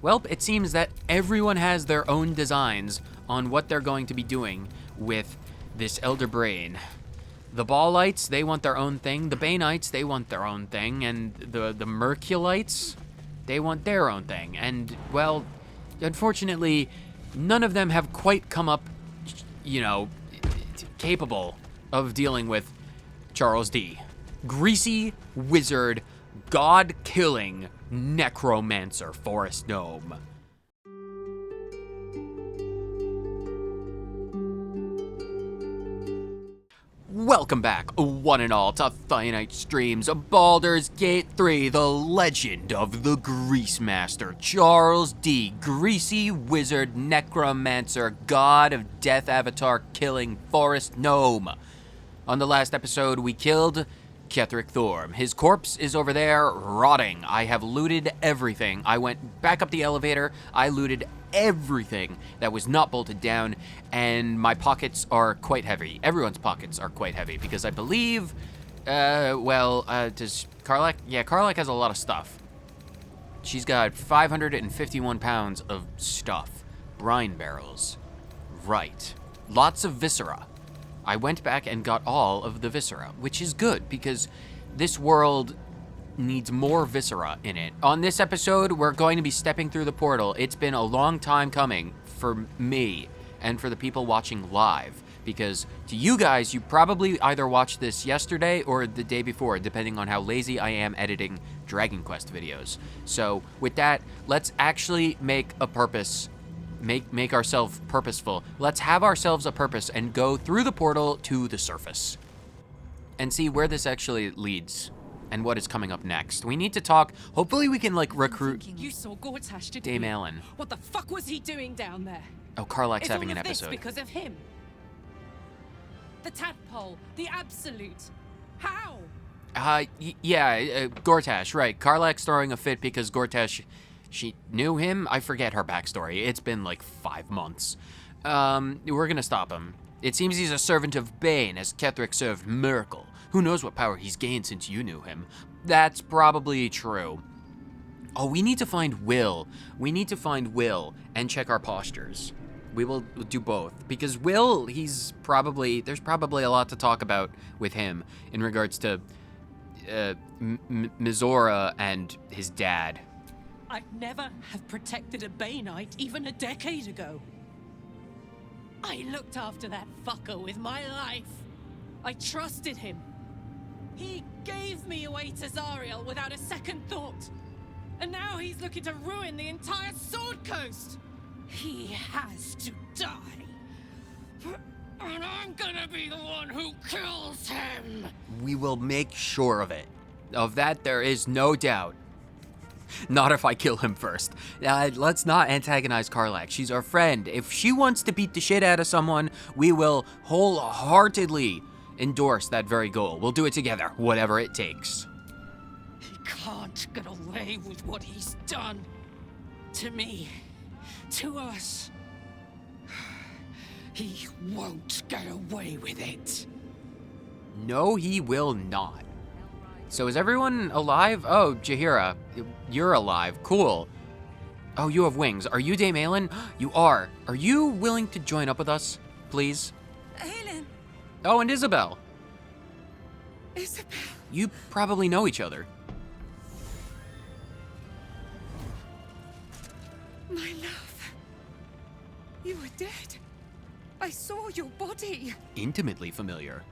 Well, it seems that everyone has their own designs on what they're going to be doing with this Elder Brain. The Ballites, they want their own thing. The Baneites, they want their own thing. And the Merculites, they want their own thing. And, well, unfortunately, none of them have quite come up, capable of dealing with Charles D. Greasy wizard, god-killing necromancer forest gnome. Welcome back, one and all, to Finite Streams, Baldur's Gate 3, the legend of the Grease Master, Charles D. Greasy Wizard, Necromancer, God of Death Avatar, killing Forest Gnome. On the last episode, we killed Ketheric Thorm. His corpse is over there, rotting. I have looted everything. I went back up the elevator, I looted everything that was not bolted down, and my pockets are quite heavy. Everyone's pockets are quite heavy, because I believe, does Karlach? Yeah, Karlach has a lot of stuff. She's got 551 pounds of stuff. Brine barrels. Right. Lots of viscera. I went back and got all of the viscera, which is good, because this world needs more viscera in it. On this episode, we're going to be stepping through the portal. It's been a long time coming for me and for the people watching live, because to you guys, you probably either watched this yesterday or the day before, depending on how lazy I am editing Dragon Quest videos. So with that, let's actually make a purpose, make ourselves purposeful. Let's have ourselves a purpose and go through the portal to the surface and see where this actually leads. And what is coming up next. We need to talk. Hopefully we can, recruit You saw Gortash, didn't Dame you? Ellen. What the fuck was he doing down there? Oh, Karlach's Is having all an of this episode. because of him? The tadpole, the absolute. How? Gortash, right. Karlach's throwing a fit because Gortash, she knew him. I forget her backstory. It's been 5 months. We're gonna stop him. It seems he's a servant of Bane, as Ketheric served Miracle. Who knows what power he's gained since you knew him? That's probably true. Oh, we need to find Will. We need to find Will and check our postures. We will do both. Because Will, there's probably a lot to talk about with him in regards to Mizora and his dad. I'd never have protected a Baneite even a decade ago. I looked after that fucker with my life. I trusted him. He gave me away to Zariel without a second thought. And now he's looking to ruin the entire Sword Coast. He has to die. And I'm gonna be the one who kills him. We will make sure of it. Of that, there is no doubt. Not if I kill him first. Let's not antagonize Karlach. She's our friend. If she wants to beat the shit out of someone, we will wholeheartedly endorse that very goal. We'll do it together, whatever it takes. He can't get away with what he's done. To me. To us. He won't get away with it. No, he will not. So is everyone alive? Oh, Jaheira, you're alive. Cool. Oh, you have wings. Are you Dame Aelin? You are. Are you willing to join up with us, please? Aelin! Oh, and Isabel. Isabel! You probably know each other. My love. You were dead. I saw your body. Intimately familiar.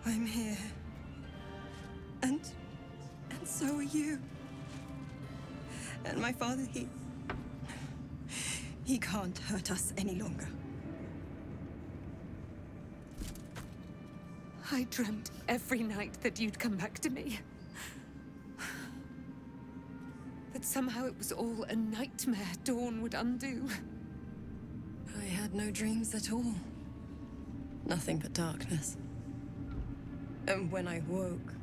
I'm here. And so are you. And my father, he can't hurt us any longer. I dreamt every night that you'd come back to me. That somehow it was all a nightmare Dawn would undo. I had no dreams at all. Nothing but darkness. And when I woke,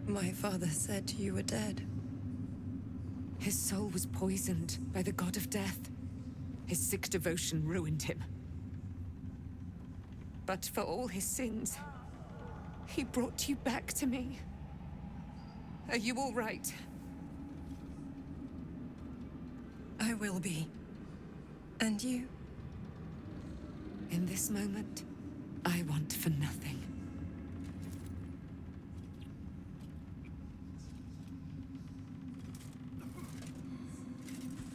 my father said you were dead. His soul was poisoned by the god of death. His sick devotion ruined him. But for all his sins, he brought you back to me. Are you all right? I will be. And you? In this moment, I want for nothing.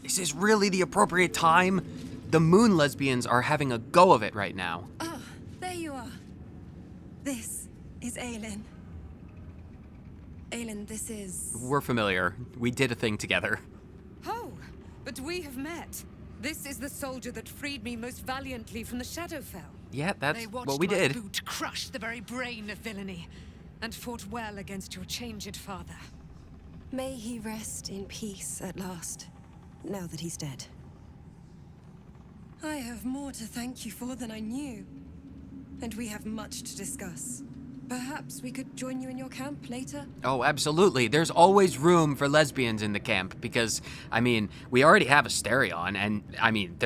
Is this really the appropriate time? The moon lesbians are having a go of it right now. Ah, there you are. This is Aelin. Aelin, this is... We're familiar. We did a thing together. Oh, but we have met. This is the soldier that freed me most valiantly from the Shadowfell. Yeah, that's They watched what we my did. boot crush the very brain of villainy, and fought well against your changed father. May he rest in peace at last, now that he's dead. I have more to thank you for than I knew. And we have much to discuss. Perhaps we could join you in your camp later? Oh, absolutely. There's always room for lesbians in the camp because, I mean, we already have Asterion, and, I mean,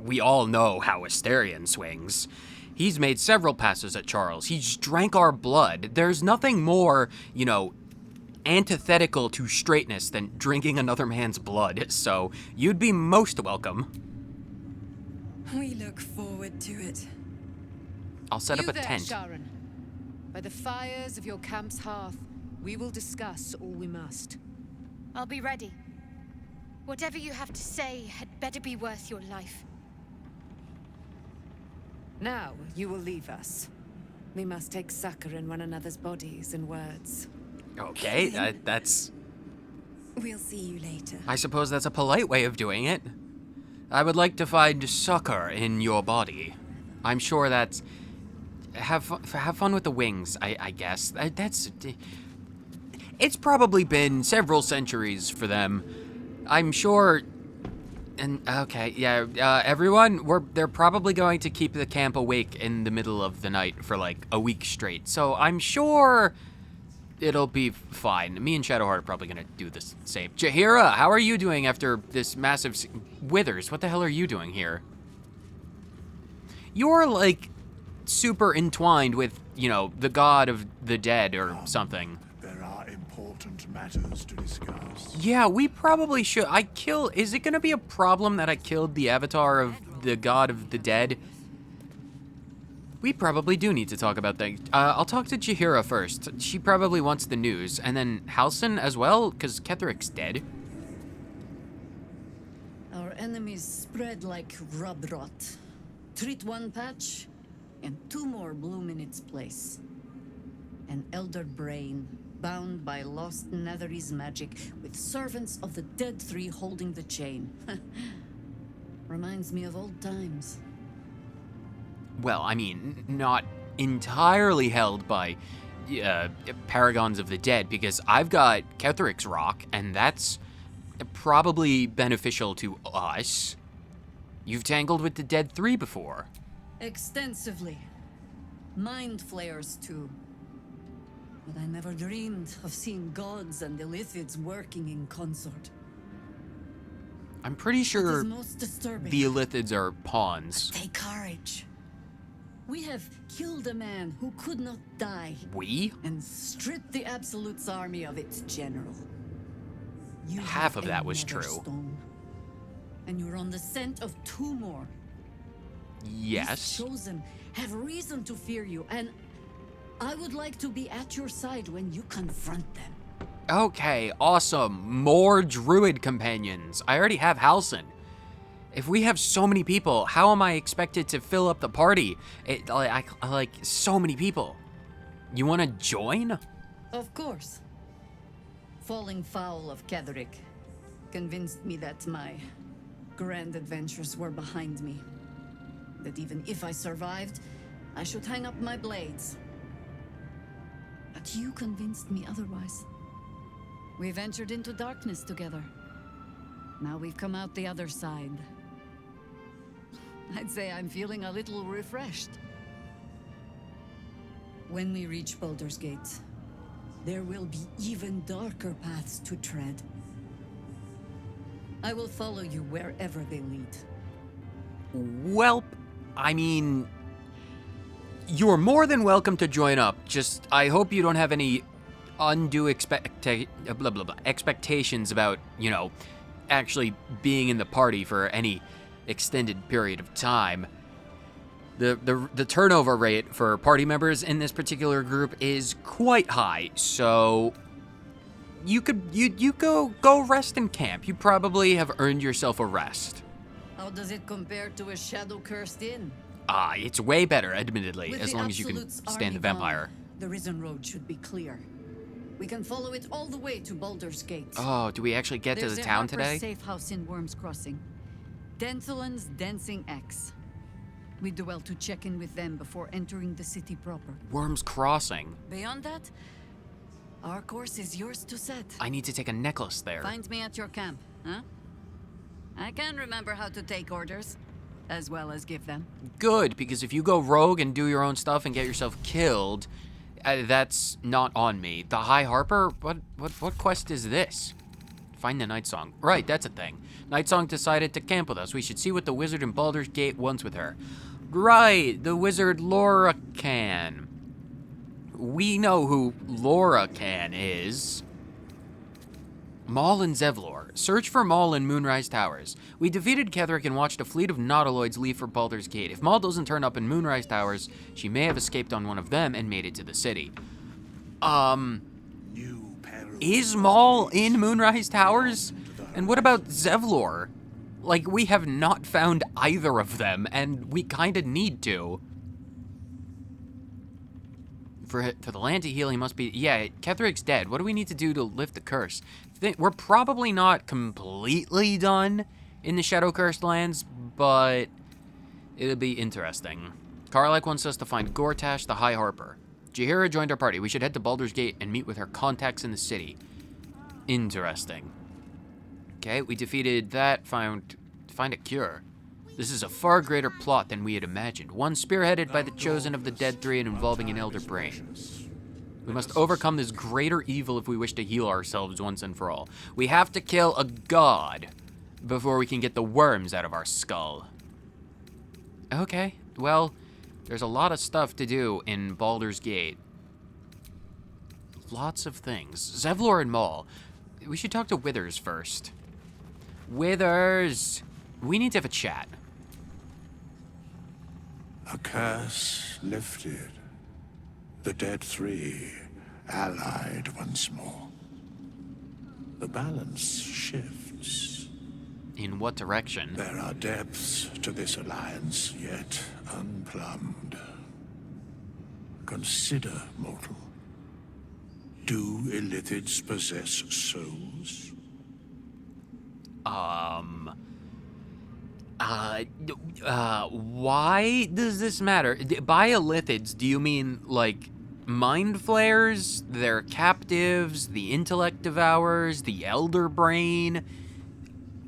we all know how Asterion swings. He's made several passes at Charles. He's drank our blood. There's nothing more, antithetical to straightness than drinking another man's blood, so you'd be most welcome. We look forward to it. I'll set up a there, tent. Sharon. By the fires of your camp's hearth, we will discuss all we must. I'll be ready. Whatever you have to say had better be worth your life. Now, you will leave us. We must take succor in one another's bodies and words. Okay, that's... We'll see you later. I suppose that's a polite way of doing it. I would like to find succor in your body. I'm sure that's... Have fun with the wings, I guess. That's... It's probably been several centuries for them. I'm sure... And, okay, yeah, everyone, they're probably going to keep the camp awake in the middle of the night for, like, a week straight. So I'm sure it'll be fine. Me and Shadowheart are probably gonna do the same. Jaheira, how are you doing after this massive... Withers, what the hell are you doing here? You're, like, super entwined with, the god of the dead or something. There are important matters to discuss. Yeah, we probably should. Is it gonna be a problem that I killed the avatar of the god of the dead? We probably do need to talk about things. I'll talk to Jaheira first. She probably wants the news. And then Halsin as well, because Ketheric's dead. Our enemies spread like rub rot. Treat one patch, and two more bloom in its place. An elder brain, bound by lost Netherese magic, with servants of the Dead Three holding the chain. Reminds me of old times. Well, I mean, not entirely held by Paragons of the Dead, because I've got Ketheric's Rock, and that's probably beneficial to us. You've tangled with the Dead Three before. Extensively. Mind flayers, too. But I never dreamed of seeing gods and Illithids working in consort. I'm pretty sure It is most disturbing. the Illithids are pawns. Take courage. We have killed a man who could not die We? and stripped the Absolute's army of its general. You Half have of that a was true. Netherstone, and you're on the scent of two more. Yes. These chosen have reason to fear you, and I would like to be at your side when you confront them. Okay, awesome. More druid companions. I already have Halsin. If we have so many people, how am I expected to fill up the party? I like so many people. You want to join? Of course. Falling foul of Ketheric convinced me that my grand adventures were behind me. That even if I survived, I should hang up my blades. But you convinced me otherwise. We've entered into darkness together. Now we've come out the other side. I'd say I'm feeling a little refreshed. When we reach Baldur's Gate, there will be even darker paths to tread. I will follow you wherever they lead. Well, I mean, you're more than welcome to join up. Just, I hope you don't have any undue expectations about, you know, actually being in the party for any extended period of time. The turnover rate for party members in this particular group is quite high, so you go rest in camp. You probably have earned yourself a rest. How does it compare to a shadow-cursed inn? It's way better, admittedly, With as the long as you can Absolute's stand the army gone, vampire. The Risen Road should be clear. We can follow it all the way to Baldur's Gate. Oh, do we actually get to the town today? There's a safe house in Worm's Crossing. Dentelin's Dancing Axe. We do well to check in with them before entering the city proper. Worm's Crossing. Beyond that, our course is yours to set. I need to take a necklace there. Find me at your camp, huh? I can remember how to take orders, as well as give them. Good, because if you go rogue and do your own stuff and get yourself killed, that's not on me. The High Harper? What quest is this? Find the Night Song. Right, that's a thing. Night Song decided to camp with us. We should see what the wizard in Baldur's Gate wants with her. Right, the wizard Loracan. We know who Loracan is. Maul and Zevlor. Search for Maul in Moonrise Towers. We defeated Ketheric and watched a fleet of Nautiloids leave for Baldur's Gate. If Maul doesn't turn up in Moonrise Towers, she may have escaped on one of them and made it to the city. Is Maul in Moonrise Towers? And what about Zevlor? Like, we have not found either of them, and we kinda need to. For the land to heal, he must be... Yeah, Ketheric's dead. What do we need to do to lift the curse? We're probably not completely done in the Shadow-Cursed lands, but it'll be interesting. Karlak wants us to find Gortash, the High Harper. Jaheira joined our party. We should head to Baldur's Gate and meet with her contacts in the city. Interesting. Okay, we defeated that, find a cure. This is a far greater plot than we had imagined, one spearheaded by the Chosen of the Dead Three and involving an Elder Brain. We must overcome this greater evil if we wish to heal ourselves once and for all. We have to kill a god before we can get the worms out of our skull. Okay, well, there's a lot of stuff to do in Baldur's Gate. Lots of things. Zevlor and Maul. We should talk to Withers first. Withers! We need to have a chat. A curse lifted. The Dead Three allied once more. The balance shifts. In what direction? There are depths to this alliance yet unplumbed. Consider, mortal. Do Illithids possess souls? Why does this matter? By Illithids, do you mean, like, mind flayers, their captives, the intellect devourers, the elder brain?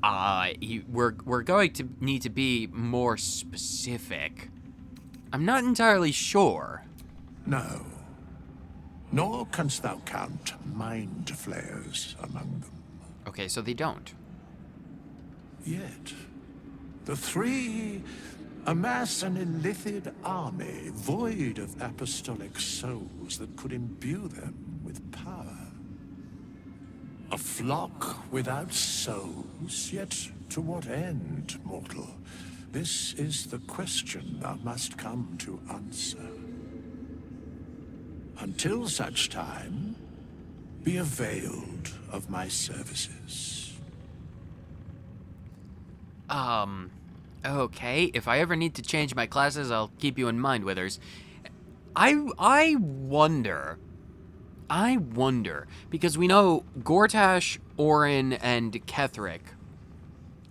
We're going to need to be more specific. I'm not entirely sure. No. Nor canst thou count mind flayers among them. Okay, so they don't. Yet, the three amass an Illithid army void of apostolic souls that could imbue them with power. A flock without souls, yet to what end, mortal? This is the question thou must come to answer. Until such time, be availed of my services. Okay, if I ever need to change my classes, I'll keep you in mind, Withers. I wonder, because we know Gortash, Orin, and Ketheric,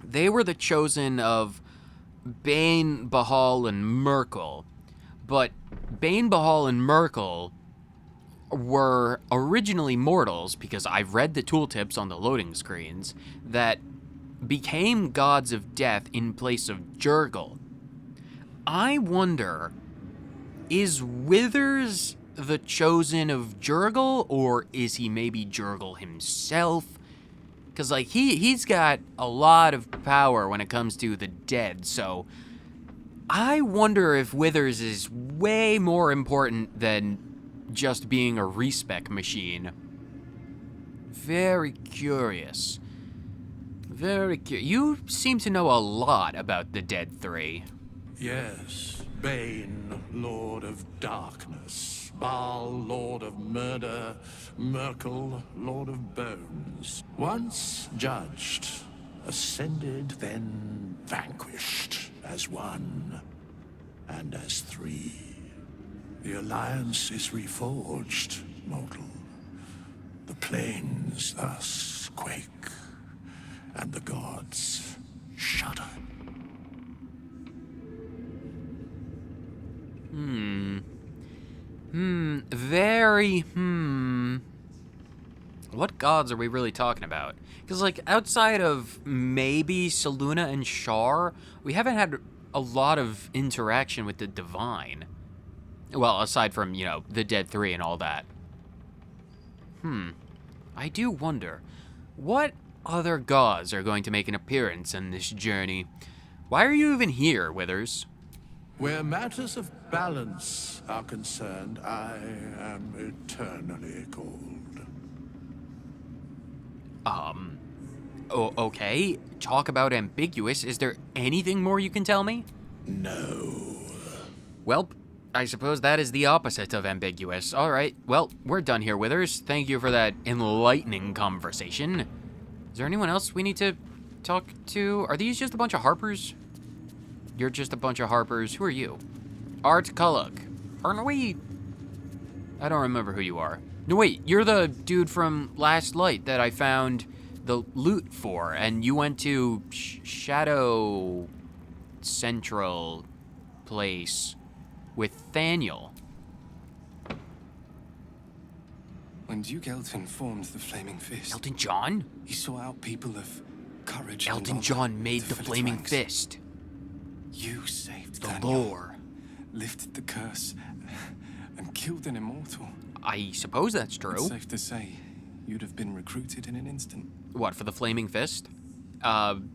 they were the chosen of Bane, Bahal, and Merkel, but Bane, Bahal, and Merkel were originally mortals, because I've read the tooltips on the loading screens, that became gods of death in place of Jurgle. I wonder, is Withers the chosen of Jurgle, or is he maybe Jurgle himself? Because, like, he's got a lot of power when it comes to the dead, so I wonder if Withers is way more important than just being a respec machine. Very curious. You seem to know a lot about the Dead Three. Yes, Bane, Lord of Darkness, Baal, Lord of Murder, Merkel, Lord of Bones. Once judged, ascended, then vanquished as one and as three. The Alliance is reforged, mortal. The planes thus quake, and the gods shudder. What gods are we really talking about? Because, like, outside of maybe Selûne and Shar, we haven't had a lot of interaction with the divine. Well, aside from, you know, the Dead Three and all that. I do wonder, what other gods are going to make an appearance in this journey? Why are you even here, Withers? Where matters of balance are concerned, I am eternally cold. Okay. Talk about ambiguous. Is there anything more you can tell me? No. Well, I suppose that is the opposite of ambiguous. All right. Well, we're done here, Withers. Thank you for that enlightening conversation. Is there anyone else we need to talk to? Are these just a bunch of harpers? You're just a bunch of harpers. Who are you? Art Kuluk. Aren't we? I don't remember who you are. No, wait. You're the dude from Last Light that I found the loot for, and you went to Shadow Central place with Thaniel. When Duke Elton formed the Flaming Fist, Elton John? he saw out people of courage and Elton honor John made to the fill its Flaming ranks. Fist. You saved The Daniel, lore. lifted the curse, and killed an immortal. I suppose that's It's true. safe to say, you'd have been recruited in an instant. What, for the Flaming Fist? I'm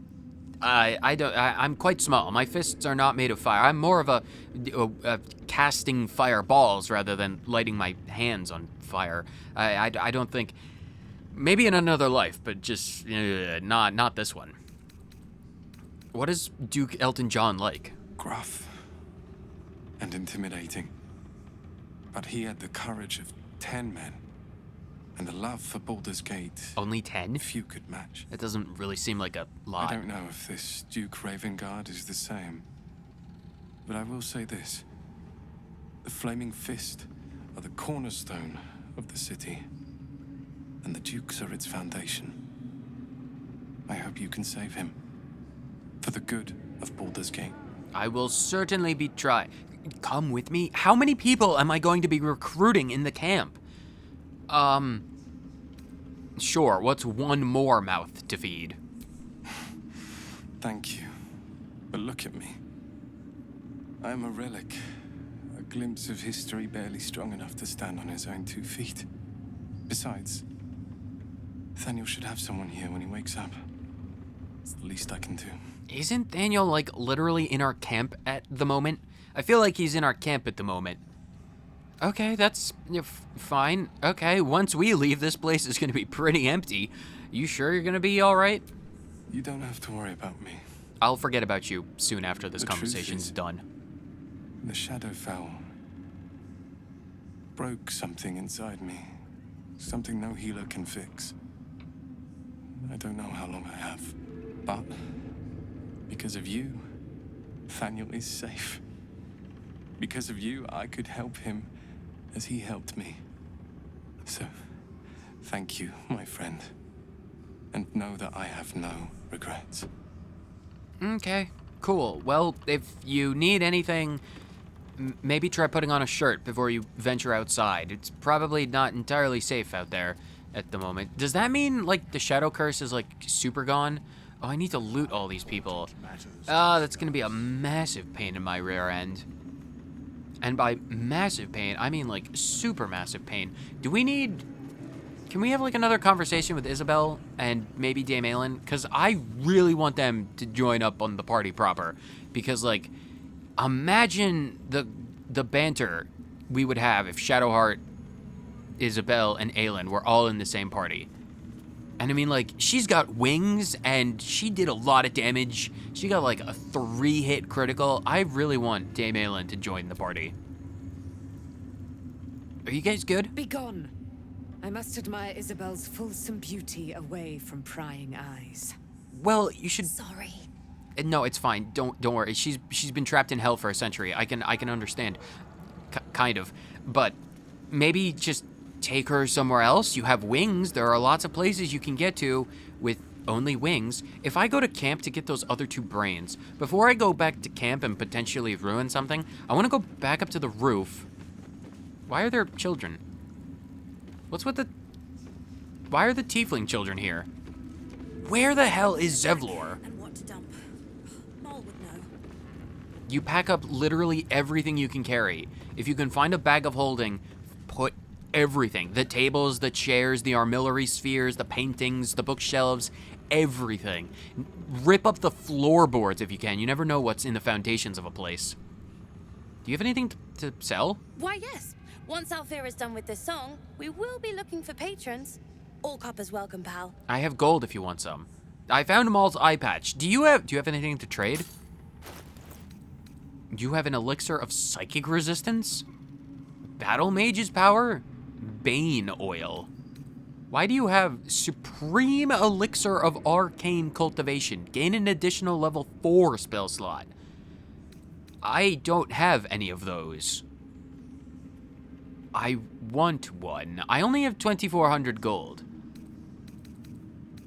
quite small. My fists are not made of fire. I'm more of a casting fireballs rather than lighting my hands on fire. I don't think... Maybe in another life, but just not this one. What is Duke Elton John like? Gruff and intimidating. But he had the courage of 10 men, and the love for Baldur's Gate Only 10? few could match. That doesn't really seem like a lot. I don't know if this Duke Ravengard is the same, but I will say this. The Flaming Fist are the cornerstone of the city, and the Dukes are its foundation. I hope you can save him, for the good of Baldur's Gate. I will certainly be trying. Come with me? How many people am I going to be recruiting in the camp? Sure, what's one more mouth to feed? Thank you, but look at me. I am a relic, a glimpse of history barely strong enough to stand on his own 2 feet. Besides, Thaniel should have someone here when he wakes up. It's the least I can do. Isn't Daniel, like, literally in our camp at the moment? I feel like he's in our camp at the moment. Okay, that's fine. Okay, once we leave, this place is gonna be pretty empty. You sure you're gonna be alright? You don't have to worry about me. I'll forget about you soon after this The truth conversation's is- done. The Shadowfell broke something inside me. Something no healer can fix. I don't know how long I have, but because of you, Thaniel is safe. Because of you, I could help him as he helped me. So, thank you, my friend. And know that I have no regrets. Okay, cool. Well, if you need anything, maybe try putting on a shirt before you venture outside. It's probably not entirely safe out there at the moment. Does that mean, like, the Shadow Curse is, like, super gone? Oh, I need to loot all these people. That's gonna be a massive pain in my rear end. And by massive pain, I mean, like, super massive pain. Can we have, like, another conversation with Isabel and maybe Dame Aelin? Because I really want them to join up on the party proper. Because, like, imagine the banter we would have if Shadowheart, Isabel, and Aelin were all in the same party. And I mean, like, she's got wings, and she did a lot of damage. She got, like, a 3-hit critical. I really want Dame Aelin to join the party. Are you guys good? Begone. I must admire Isabel's fulsome beauty away from prying eyes. Well, you should... Sorry. No, it's fine. Don't worry. She's been trapped in hell for a century. I can understand. Kind of. But maybe just take her somewhere else. You have wings. There are lots of places you can get to with only wings. If I go to camp to get those other 2 brains, before I go back to camp and potentially ruin something, I want to go back up to the roof. Why are there children? What's with the... Why are the tiefling children here? Where the hell is Zevlor? And what to dump. Mol would know. You pack up literally everything you can carry. If you can find a bag of holding, put everything. The tables, the chairs, the armillary spheres, the paintings, the bookshelves, everything. Rip up the floorboards if you can. You never know what's in the foundations of a place. Do you have anything to sell? Why, yes. Once Alfira's done with this song, we will be looking for patrons. All coppers welcome, pal. I have gold if you want some. I found Maul's eye patch. Do you have anything to trade? You have an elixir of psychic resistance? Battle mage's power? Bane oil. Why do you have supreme elixir of arcane cultivation? Gain an additional level 4 spell slot. I don't have any of those. I want one. I only have 2,400 gold.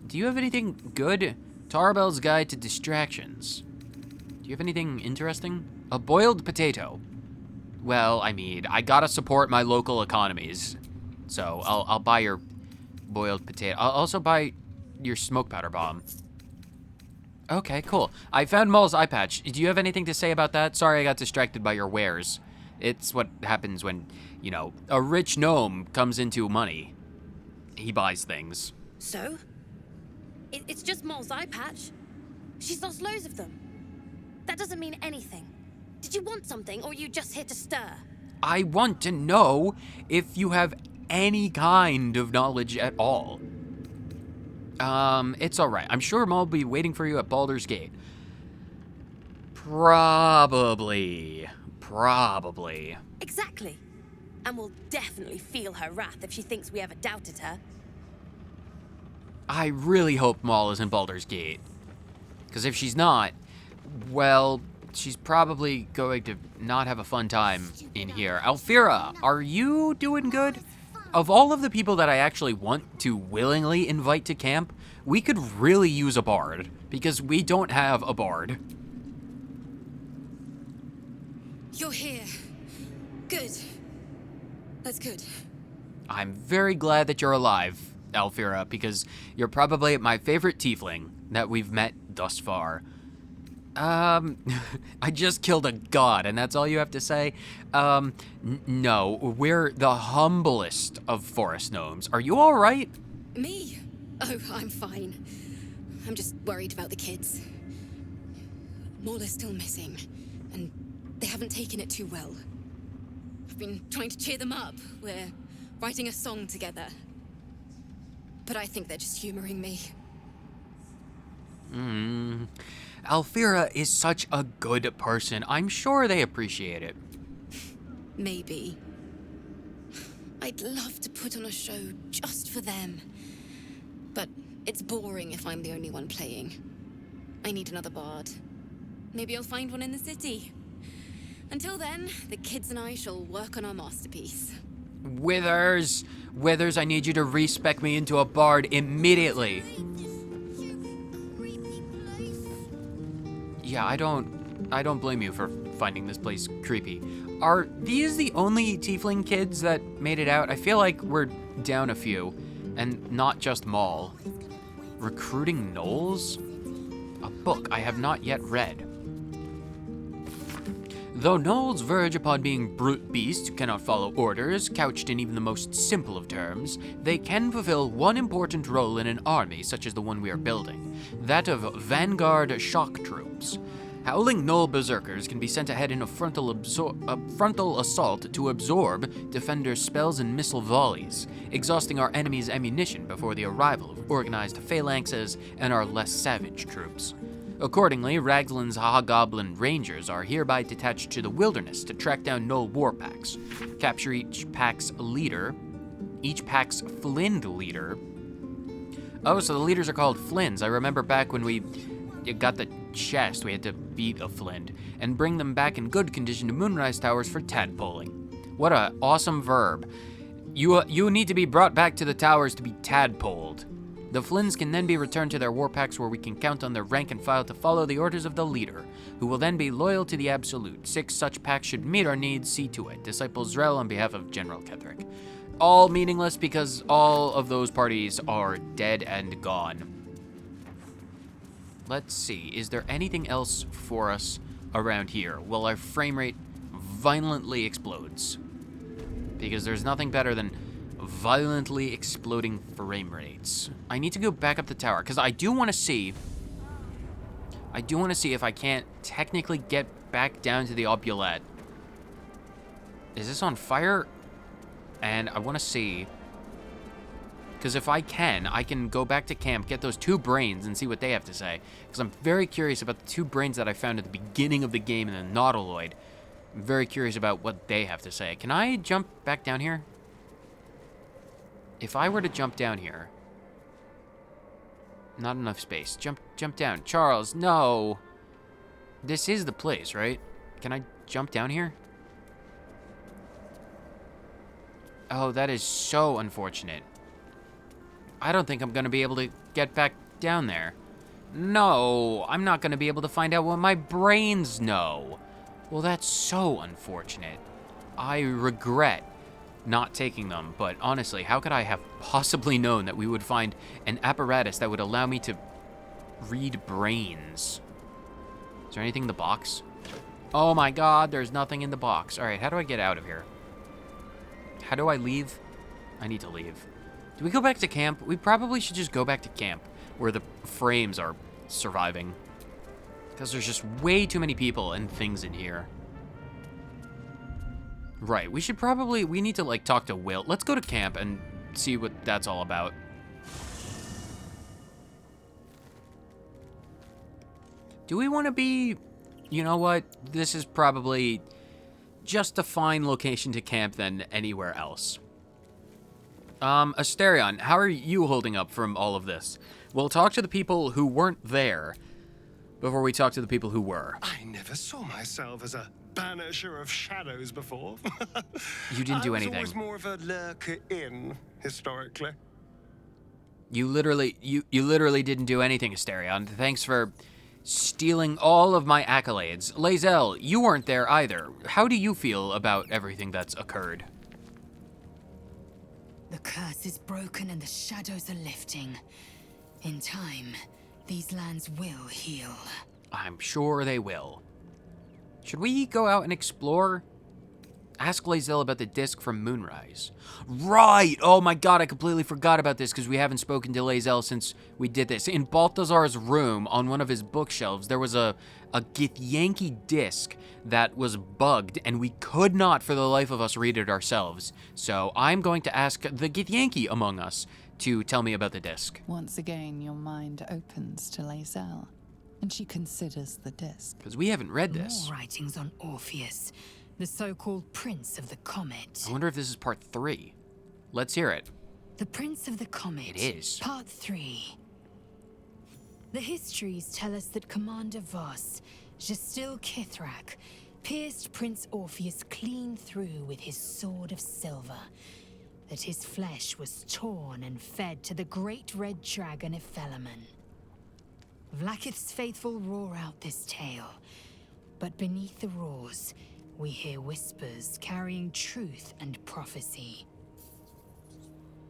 Do you have anything good? Tarbell's Guide to Distractions. Do you have anything interesting? A boiled potato. Well, I mean, I gotta support my local economies. So I'll buy your boiled potato. I'll also buy your smoke powder bomb. Okay, cool. I found Maul's eye patch. Do you have anything to say about that? Sorry I got distracted by your wares. It's what happens when, you know, a rich gnome comes into money. He buys things. So? It's just Mol's eye patch. She's lost loads of them. That doesn't mean anything. Did you want something, or are you just here to stir? I want to know if you have any kind of knowledge at all. It's alright. I'm sure Maul will be waiting for you at Baldur's Gate. Probably. Exactly. And we'll definitely feel her wrath if she thinks we ever doubted her. I really hope Maul is in Baldur's Gate. Because if she's not, well, she's probably going to not have a fun time in here. Alfira, are you doing good? Of all of the people that I actually want to willingly invite to camp, we could really use a bard. Because we don't have a bard. You're here. Good. That's good. I'm very glad that you're alive, Alfira, because you're probably my favorite tiefling that we've met thus far. I just killed a god, and that's all you have to say? No, we're the humblest of forest gnomes. Are you all right? Me? Oh, I'm fine. I'm just worried about the kids. Maul is still missing, and they haven't taken it too well. I've been trying to cheer them up. We're writing a song together. But I think they're just humoring me. Alfira is such a good person. I'm sure they appreciate it. Maybe. I'd love to put on a show just for them. But it's boring if I'm the only one playing. I need another bard. Maybe I'll find one in the city. Until then, the kids and I shall work on our masterpiece. Withers, I need you to respec me into a bard immediately. Yeah, I don't blame you for finding this place creepy. Are these the only tiefling kids that made it out? I feel like we're down a few, and not just Maul. Recruiting gnolls? A book I have not yet read. Though gnolls verge upon being brute beasts who cannot follow orders, couched in even the most simple of terms, they can fulfill one important role in an army such as the one we are building, that of vanguard shock troops. Howling Gnoll Berserkers can be sent ahead in a frontal assault to absorb defenders' spells and missile volleys, exhausting our enemy's ammunition before the arrival of organized phalanxes and our less savage troops. Accordingly, Raglan's Hobgoblin Rangers are hereby detached to the wilderness to track down Gnoll war packs, capture each pack's Flind leader. Oh, so the leaders are called Flins. I remember back when we got the chest, we had to beat a Flind, and bring them back in good condition to Moonrise Towers for tadpoling. What a awesome verb. You need to be brought back to the towers to be tadpoled. The Flins can then be returned to their war packs where we can count on their rank and file to follow the orders of the leader, who will then be loyal to the Absolute. 6 such packs should meet our needs, see to it. Disciple Zrel on behalf of General Ketherick. All meaningless because all of those parties are dead and gone. Let's see, is there anything else for us around here? Well, our frame rate violently explodes. Because there's nothing better than violently exploding frame rates. I need to go back up the tower, because I do want to see if I can't technically get back down to the Obulette. Is this on fire? And I want to see, because if I can go back to camp, get those 2 brains, and see what they have to say. Because I'm very curious about the 2 brains that I found at the beginning of the game in the Nautiloid. I'm very curious about what they have to say. Can I jump back down here? If I were to jump down here, not enough space. Jump down. Charles, no. This is the place, right? Can I jump down here? Oh, that is so unfortunate. I don't think I'm going to be able to get back down there. No, I'm not going to be able to find out what my brains know. Well, that's so unfortunate. I regret not taking them, but honestly, how could I have possibly known that we would find an apparatus that would allow me to read brains? Is there anything in the box? Oh my god, there's nothing in the box. All right, how do I get out of here? How do I leave? I need to leave. Do we go back to camp? We probably should just go back to camp where the frames are surviving. Because there's just way too many people and things in here. Right, we need to like talk to Will. Let's go to camp and see what that's all about. Do we want to be, you know what? This is probably just a fine location to camp than anywhere else. Asterion, how are you holding up from all of this? We'll talk to the people who weren't there before we talk to the people who were. I never saw myself as a banisher of shadows before. You didn't do anything. I was always more of a lurker in, historically. You literally didn't do anything, Asterion. Thanks for stealing all of my accolades. Lae'zel, you weren't there either. How do you feel about everything that's occurred? The curse is broken and the shadows are lifting. In time, these lands will heal. I'm sure they will. Should we go out and explore? Ask Lae'zel about the disc from Moonrise. Right! Oh my god, I completely forgot about this because we haven't spoken to Lae'zel since we did this. In Balthazar's room, on one of his bookshelves, there was a Githyanki disc that was bugged, and we could not for the life of us read it ourselves. So I'm going to ask the Githyanki among us to tell me about the disc. Once again, your mind opens to Lae'zel, and she considers the disc. Because we haven't read this. More writings on Orpheus, the so-called Prince of the Comet. I wonder if this is part 3. Let's hear it. The Prince of the Comet. It is. Part 3. The histories tell us that Commander Voss, Gestil Kithrak, pierced Prince Orpheus clean through with his sword of silver, that his flesh was torn and fed to the great red dragon Ephelaman. Vlaakith's faithful roar out this tale, but beneath the roars, we hear whispers carrying truth and prophecy.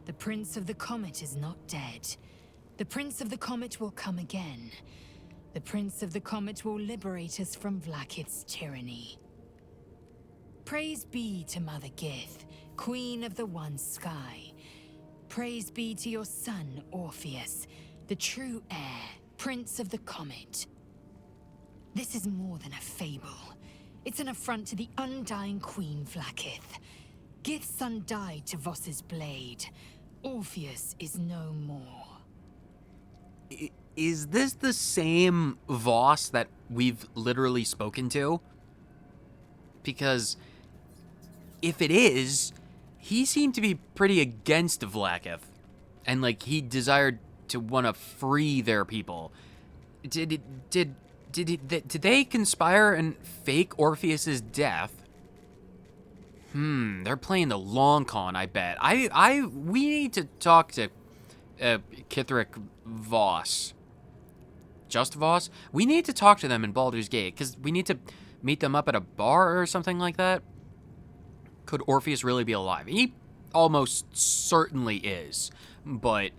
The Prince of the Comet is not dead. The Prince of the Comet will come again. The Prince of the Comet will liberate us from Vlaakith's tyranny. Praise be to Mother Gith, Queen of the One Sky. Praise be to your son, Orpheus, the true heir, Prince of the Comet. This is more than a fable. It's an affront to the undying Queen Vlaakith. Gith's son died to Voss's blade. Orpheus is no more. Is this the same Voss that we've literally spoken to? Because if it is, he seemed to be pretty against Vlaakith. And like he desired to want to free their people. Did they conspire and fake Orpheus's death? They're playing the long con, I bet. We need to talk to Kithric Voss. Just Voss? We need to talk to them in Baldur's Gate, because we need to meet them up at a bar or something like that. Could Orpheus really be alive? He almost certainly is, but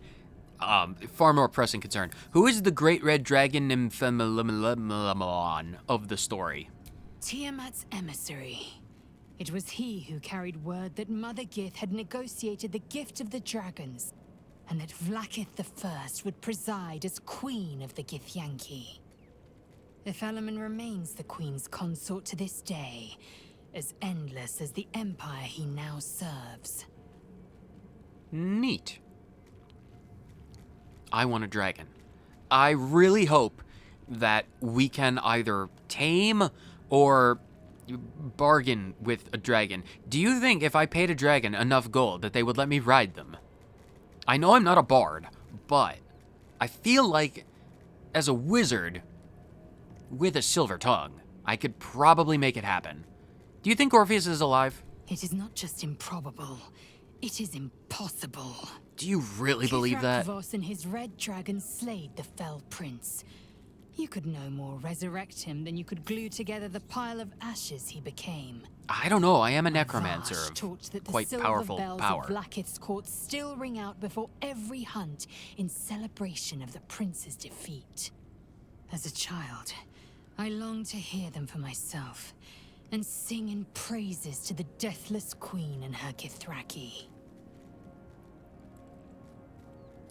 far more pressing concern. Who is the great red dragon nymphamelamon of the story? Tiamat's emissary. It was he who carried word that Mother Gith had negotiated the gift of the dragons, and that Vlaakith I would preside as Queen of the Githyanki. If Element remains the Queen's consort to this day, as endless as the empire he now serves. Neat. I want a dragon. I really hope that we can either tame or bargain with a dragon. Do you think if I paid a dragon enough gold that they would let me ride them? I know I'm not a bard, but I feel like as a wizard with a silver tongue, I could probably make it happen. Do you think Orpheus is alive? It is not just improbable, it is impossible. Do you really believe that? Voss and his red dragon slayed the fell prince. You could no more resurrect him than you could glue together the pile of ashes he became. I don't know. I am a necromancer Vash of taught that the quite silver powerful bells power. of Vlaakith's court still ring out before every hunt in celebration of the prince's defeat. As a child, I longed to hear them for myself and sing in praises to the deathless queen and her Githyanki.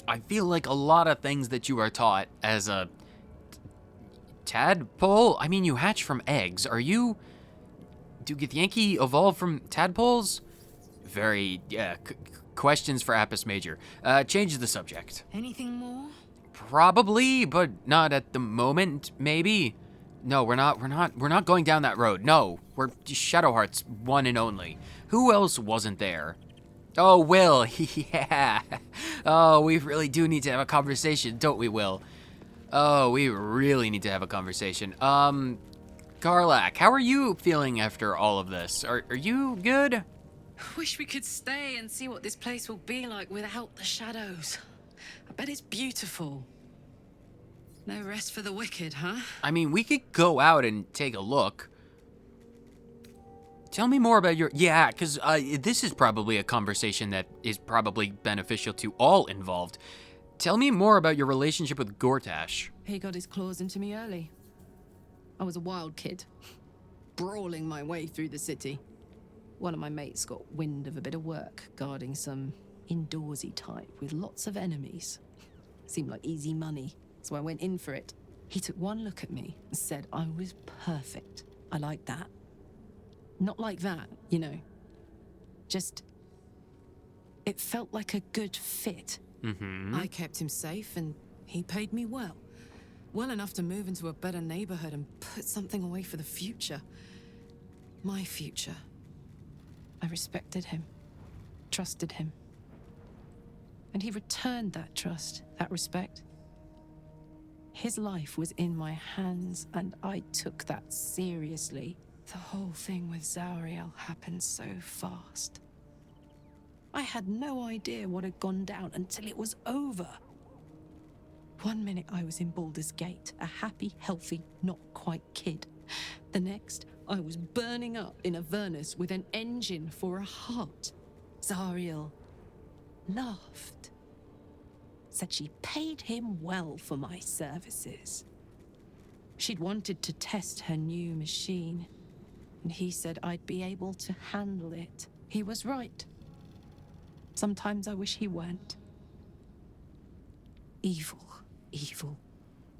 I feel like a lot of things that you are taught as a tadpole? I mean, you hatch from eggs. Do Githyanki evolve from tadpoles? Very, questions for Apis Major. Change the subject. Anything more? Probably, but not at the moment, maybe. No, we're not going down that road. No, we're Shadowheart's one and only. Who else wasn't there? Oh, Will, yeah. Oh, we really do need to have a conversation, don't we, Will? Oh, we really need to have a conversation. Garlac, how are you feeling after all of this? Are you good? Wish we could stay and see what this place will be like without the shadows. I bet it's beautiful. No rest for the wicked, huh? I mean, we could go out and take a look. Tell me more about your... Yeah, because this is probably a conversation that is probably beneficial to all involved. Tell me more about your relationship with Gortash. He got his claws into me early. I was a wild kid, brawling my way through the city. One of my mates got wind of a bit of work guarding some indoorsy type with lots of enemies. Seemed like easy money, so I went in for it. He took one look at me and said I was perfect. I like that. Not like that, you know. Just... it felt like a good fit. Mm-hmm. I kept him safe and he paid me well. Well enough to move into a better neighborhood and put something away for the future. My future. I respected him, trusted him. And he returned that trust, that respect. His life was in my hands and I took that seriously. The whole thing with Zauriel happened so fast. I had no idea what had gone down until it was over. One minute I was in Baldur's Gate, a happy, healthy, not quite kid. The next, I was burning up in Avernus with an engine for a heart. Zauriel laughed. Said she paid him well for my services. She'd wanted to test her new machine, and he said I'd be able to handle it. He was right. Sometimes I wish he weren't. Evil, evil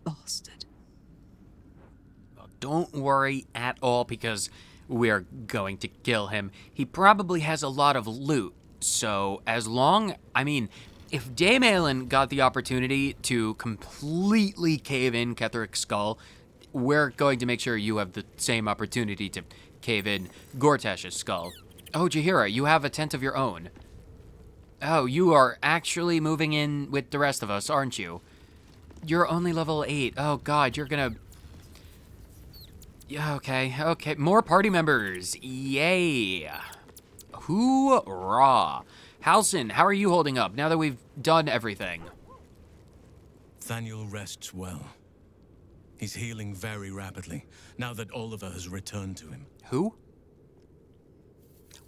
bastard. Don't worry at all, because we're going to kill him. He probably has a lot of loot, so as long... I mean, if Dame Aelin got the opportunity to completely cave in Ketheric's skull, we're going to make sure you have the same opportunity to cave in Gortash's skull. Oh, Jaheira, you have a tent of your own. Oh, you are actually moving in with the rest of us, aren't you? You're only level 8. Oh, God, you're gonna... Yeah, okay. More party members. Yay. Hoorah. Halsin, how are you holding up now that we've done everything? Thaniel rests well. He's healing very rapidly, now that Oliver has returned to him. Who?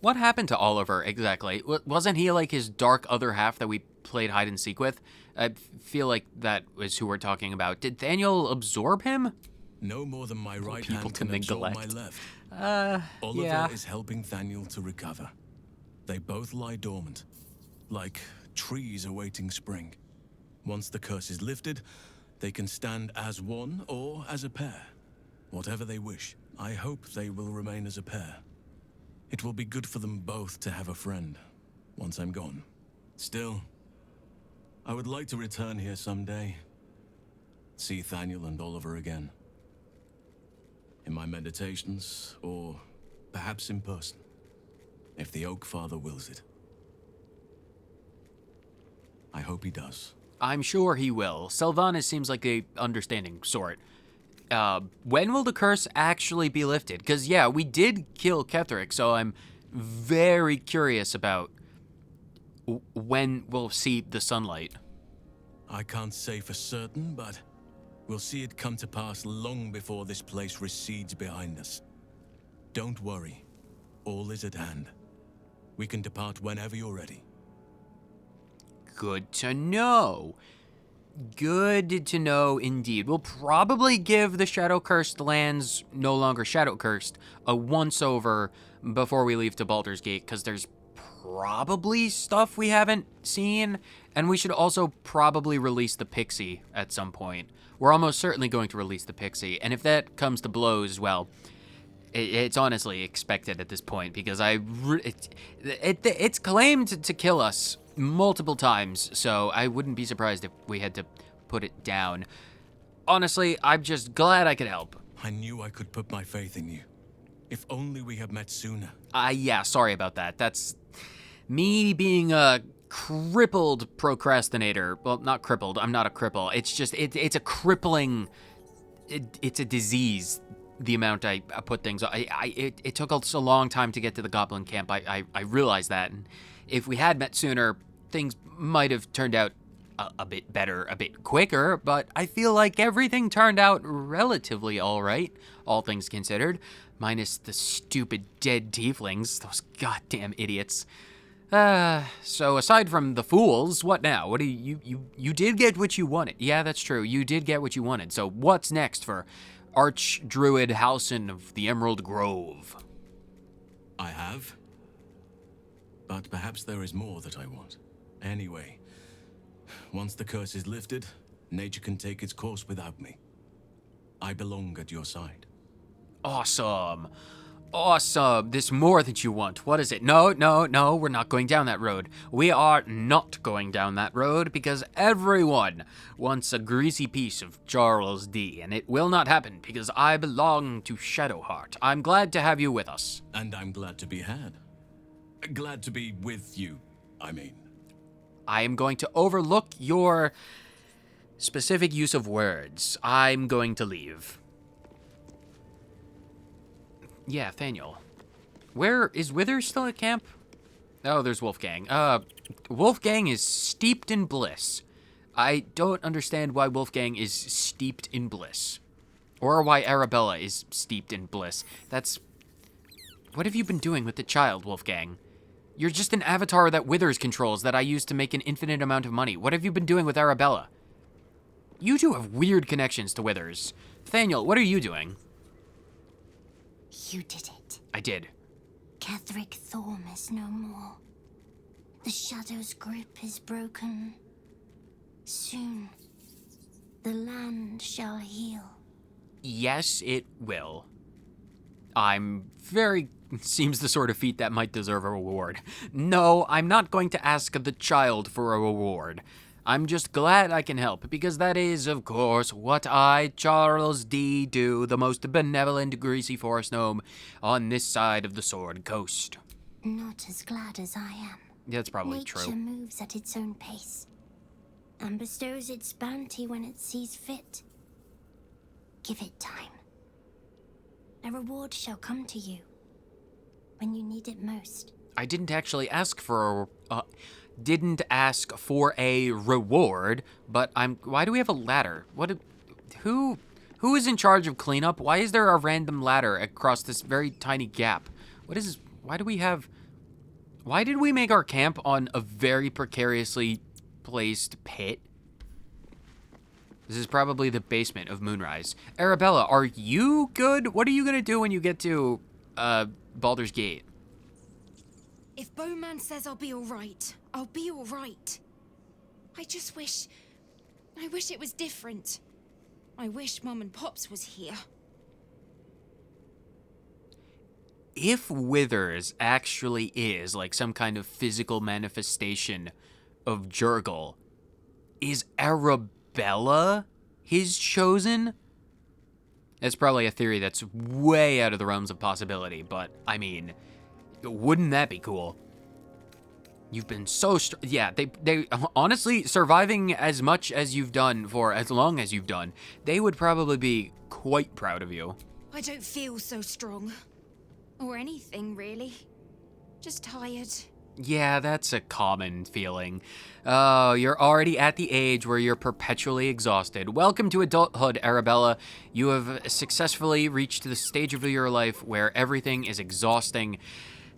What happened to Oliver, exactly? Wasn't he like his dark other half that we played hide and seek with? I feel like that was who we're talking about. Did Thaniel absorb him? No more than my right hand can absorb my left. Oliver yeah. is helping Thaniel to recover. They both lie dormant, like trees awaiting spring. Once the curse is lifted, they can stand as one or as a pair. Whatever they wish. I hope they will remain as a pair. It will be good for them both to have a friend, once I'm gone. Still, I would like to return here someday. See Thaniel and Oliver again. In my meditations, or perhaps in person, if the Oak Father wills it. I hope he does. I'm sure he will. Sylvanas seems like a understanding sort. When will the curse actually be lifted? Because, yeah, we did kill Ketheric, so I'm very curious about when we'll see the sunlight. I can't say for certain, but we'll see it come to pass long before this place recedes behind us. Don't worry. All is at hand. We can depart whenever you're ready. Good to know. Good to know indeed. We'll probably give the Shadow-Cursed lands, no longer Shadow-Cursed, a once-over before we leave to Baldur's Gate, because there's probably stuff we haven't seen, and we should also probably release the Pixie at some point. We're almost certainly going to release the Pixie, and if that comes to blows, well, it's honestly expected at this point, because it's claimed to kill us multiple times, so I wouldn't be surprised if we had to put it down. Honestly, I'm just glad I could help. I knew I could put my faith in you. If only we had met sooner. Yeah, sorry about that. That's me being a crippled procrastinator. Well, not crippled. I'm not a cripple. It's just, it's a crippling, it's a disease, the amount I put things on. It took us a long time to get to the Goblin Camp. I realized that, and if we had met sooner, things might have turned out a bit better, a bit quicker, but I feel like everything turned out relatively all right, all things considered, minus the stupid dead tieflings, those goddamn idiots. So aside from the fools, what now? What do you did get what you wanted. Yeah, that's true. You did get what you wanted. So what's next for Archdruid Halsin of the Emerald Grove? I have. But perhaps there is more that I want. Anyway, once the curse is lifted, nature can take its course without me. I belong at your side. Awesome. Awesome. There's more that you want. What is it? No, we're not going down that road. We are not going down that road because everyone wants a greasy piece of Charles D, and it will not happen because I belong to Shadowheart. I'm glad to have you with us. And I'm glad to be had. Glad to be with you, I mean. I am going to overlook your specific use of words. I'm going to leave. Yeah, Thaniel. Where is Withers still at camp? Oh, there's Wolfgang. Wolfgang is steeped in bliss. I don't understand why Wolfgang is steeped in bliss. Or why Arabella is steeped in bliss. That's... What have you been doing with the child, Wolfgang? You're just an avatar that Withers controls that I use to make an infinite amount of money. What have you been doing with Arabella? You two have weird connections to Withers. Thaniel, what are you doing? You did it. I did. Ketheric Thorm is no more. The Shadow's grip is broken. Soon, the land shall heal. Yes, it will. Seems the sort of feat that might deserve a reward. No, I'm not going to ask the child for a reward. I'm just glad I can help, because that is, of course, what I, Charles D., do, the most benevolent greasy forest gnome on this side of the Sword Coast. Not as glad as I am. That's probably Nature true. moves at its own pace and bestows its bounty when it sees fit. Give it time. A reward shall come to you when you need it most. I didn't actually ask for a reward, but why do we have a ladder? Who is in charge of cleanup? Why is there a random ladder across this very tiny gap? Why did we make our camp on a very precariously placed pit? This is probably the basement of Moonrise. Arabella, are you good? What are you gonna do when you get to Baldur's Gate? If Bowman says I'll be alright, I'll be alright. I wish it was different. I wish Mom and Pops was here. If Withers actually is like some kind of physical manifestation of Jurgle, is Arabella his chosen? That's probably a theory that's way out of the realms of possibility, but I mean, wouldn't that be cool? You've been so yeah, they honestly, surviving as much as you've done for as long as you've done, they would probably be quite proud of you. I don't feel so strong. Or anything, really. Just tired. Yeah, that's a common feeling. Oh, you're already at the age where you're perpetually exhausted. Welcome to adulthood, Arabella. You have successfully reached the stage of your life where everything is exhausting,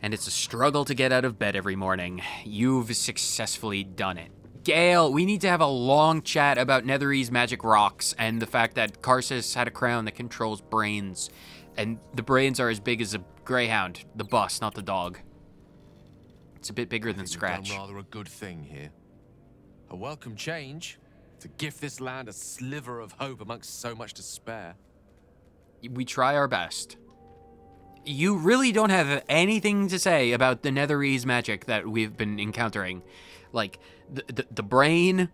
and it's a struggle to get out of bed every morning. You've successfully done it. Gale, we need to have a long chat about Netherese magic rocks and the fact that Karsus had a crown that controls brains. And the brains are as big as a greyhound, the bus, not the dog. It's a bit bigger than Scratch. We've done rather a good thing here. A welcome change to gift this land a sliver of hope amongst so much despair. We try our best. You really don't have anything to say about the Netherese magic that we've been encountering. Like, the brain,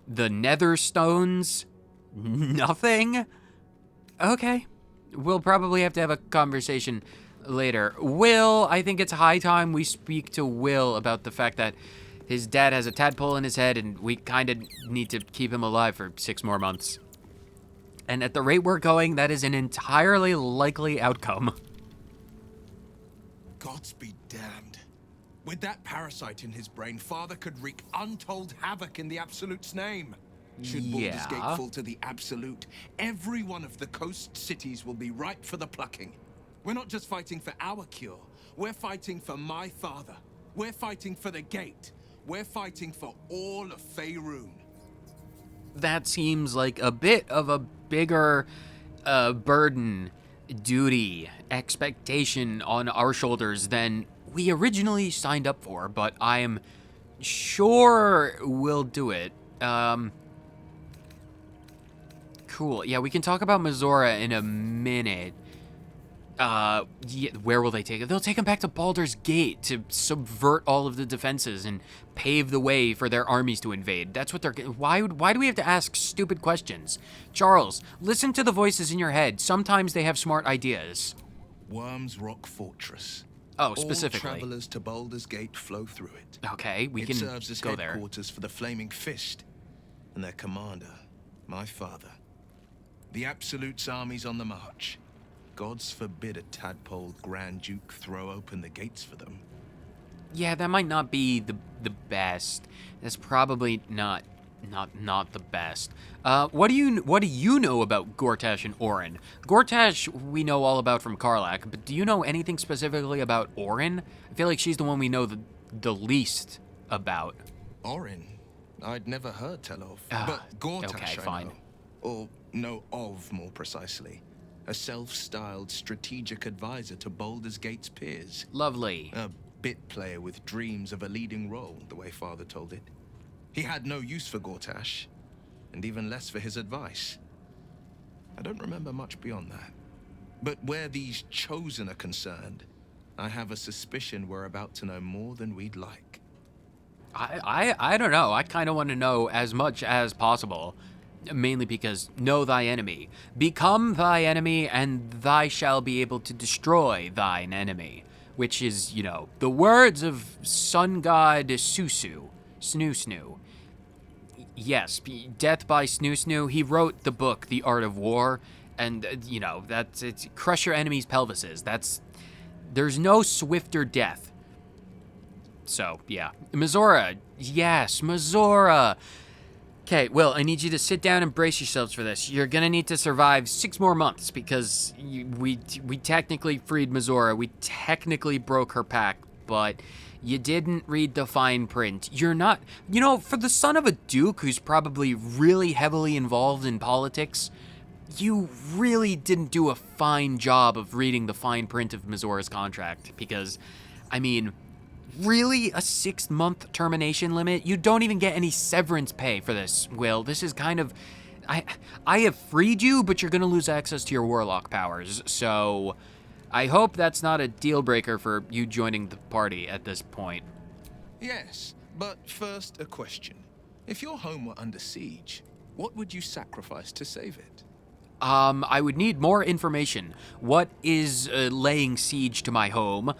the nether stones, nothing? Okay. We'll probably have to have a conversation later. Will, I think it's high time we speak to Will about the fact that his dad has a tadpole in his head and we kind of need to keep him alive for 6 more months. And at the rate we're going, that is an entirely likely outcome. Gods be damned. With that parasite in his brain, Father could wreak untold havoc in the Absolute's name. Should Baldur's Gate fall to the Absolute, every one of the coast cities will be ripe for the plucking. We're not just fighting for our cure. We're fighting for my father. We're fighting for the Gate. We're fighting for all of Faerun. That seems like a bit of a bigger burden, duty, expectation on our shoulders than we originally signed up for, but I am sure we'll do it. Cool. Yeah, we can talk about Mizora in a minute. Yeah, where will they take it? They'll take him back to Baldur's Gate to subvert all of the defenses and pave the way for their armies to invade. That's what they're... Why do we have to ask stupid questions? Charles, listen to the voices in your head. Sometimes they have smart ideas. Worms Rock Fortress. Oh, specifically. All travelers to Baldur's Gate flow through it. Okay, we can serves as go there. Headquarters for the Flaming Fist and their commander, my father. The Absolute's army's on the march. Gods forbid a tadpole Grand Duke throw open the gates for them. Yeah, that might not be the best. That's probably not the best. What do you know about Gortash and Orin? Gortash we know all about from Karlach, but do you know anything specifically about Orin? I feel like she's the one we know the least about. Orin? I'd never heard tell of. But Gortash okay, I fine. know. Or know of, more precisely. A self-styled strategic advisor to Baldur's Gate's peers. Lovely. A bit player with dreams of a leading role, the way Father told it. He had no use for Gortash, and even less for his advice. I don't remember much beyond that. But where these chosen are concerned, I have a suspicion we're about to know more than we'd like. I don't know. I kind of want to know as much as possible. Mainly because know thy enemy. Become thy enemy, and thy shall be able to destroy thine enemy. Which is, you know, the words of sun god Susu. Snoo. Yes, death by Snoo. He wrote the book, The Art of War. And, you know, it's crush your enemy's pelvises. There's no swifter death. So, yeah. Mizora. Yes, Mizora. Okay, Will, I need you to sit down and brace yourselves for this. You're gonna need to survive 6 more months because we technically freed Mizora. We technically broke her pack, but you didn't read the fine print. You're not, you know, for the son of a duke who's probably really heavily involved in politics, you really didn't do a fine job of reading the fine print of Mizora's contract because, I mean, really, a 6-month termination limit? You don't even get any severance pay for this, Will. This is kind of... I have freed you, but you're going to lose access to your warlock powers. So I hope that's not a deal breaker for you joining the party at this point. Yes, but first a question. If your home were under siege, what would you sacrifice to save it? I would need more information. What is laying siege to my home?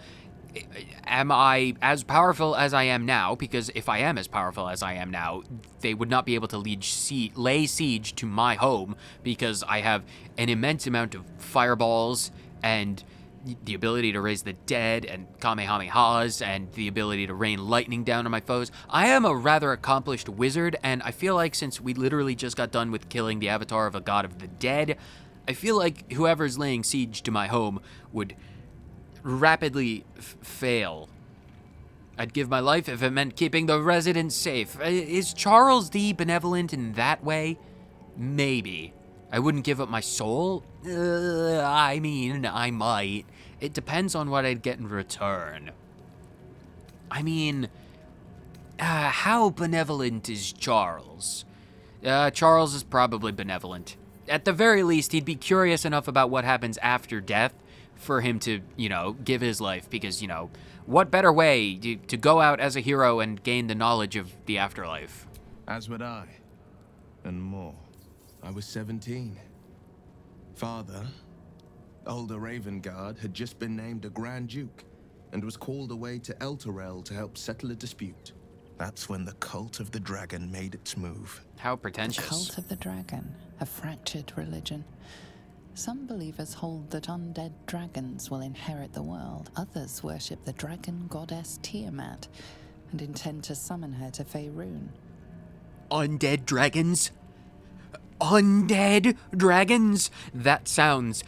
Am I as powerful as I am now? Because if I am as powerful as I am now, they would not be able to lay siege to my home because I have an immense amount of fireballs and the ability to raise the dead and kamehamehas and the ability to rain lightning down on my foes. I am a rather accomplished wizard, and I feel like since we literally just got done with killing the avatar of a god of the dead, I feel like whoever's laying siege to my home would rapidly fail. I'd give my life if it meant keeping the residents safe. Is Charles D benevolent in that way? Maybe. I wouldn't give up my soul? I mean, I might. It depends on what I'd get in return. I mean, how benevolent is Charles? Charles is probably benevolent. At the very least, he'd be curious enough about what happens after death for him to, you know, give his life, because, you know, what better way to go out as a hero and gain the knowledge of the afterlife? As would I, and more. I was 17. Father, older Ravengard, had just been named a Grand Duke and was called away to Elturel to help settle a dispute. That's when the Cult of the Dragon made its move. How pretentious. The Cult of the Dragon, a fractured religion. Some believers hold that undead dragons will inherit the world. Others worship the dragon goddess Tiamat and intend to summon her to Faerun. Undead dragons? Undead dragons? That sounds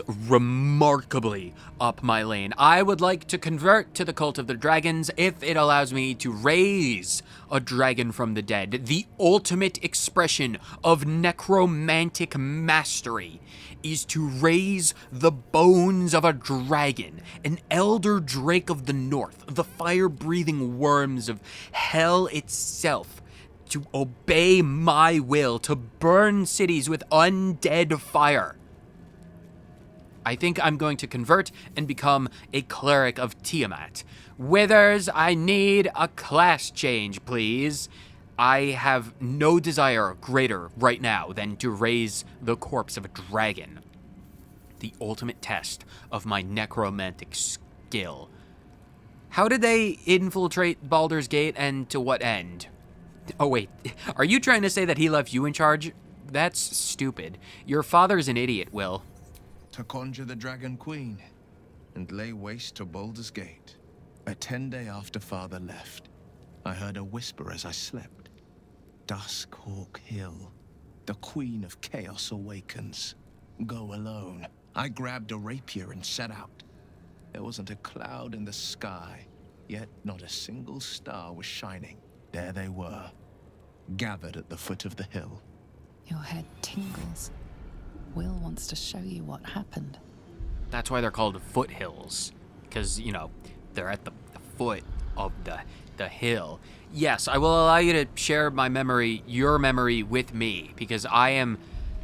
remarkably up my lane. I would like to convert to the Cult of the Dragons if it allows me to raise a dragon from the dead. The ultimate expression of necromantic mastery is to raise the bones of a dragon, an elder drake of the north, the fire-breathing worms of hell itself, to obey my will, to burn cities with undead fire. I think I'm going to convert and become a cleric of Tiamat. Withers, I need a class change, please. I have no desire greater right now than to raise the corpse of a dragon. The ultimate test of my necromantic skill. How did they infiltrate Baldur's Gate, and to what end? Oh wait, are you trying to say that he left you in charge? That's stupid. Your father's an idiot, Will. To conjure the Dragon Queen and lay waste to Baldur's Gate. A 10-day after Father left, I heard a whisper as I slept. Duskhawk Hill, the Queen of Chaos awakens. Go alone. I grabbed a rapier and set out. There wasn't a cloud in the sky, yet not a single star was shining. There they were, gathered at the foot of the hill. Your head tingles. Will wants to show you what happened. That's why they're called foothills, because, you know, they're at the foot of the hill. Yes, I will allow you to share my memory, your memory, with me, because I am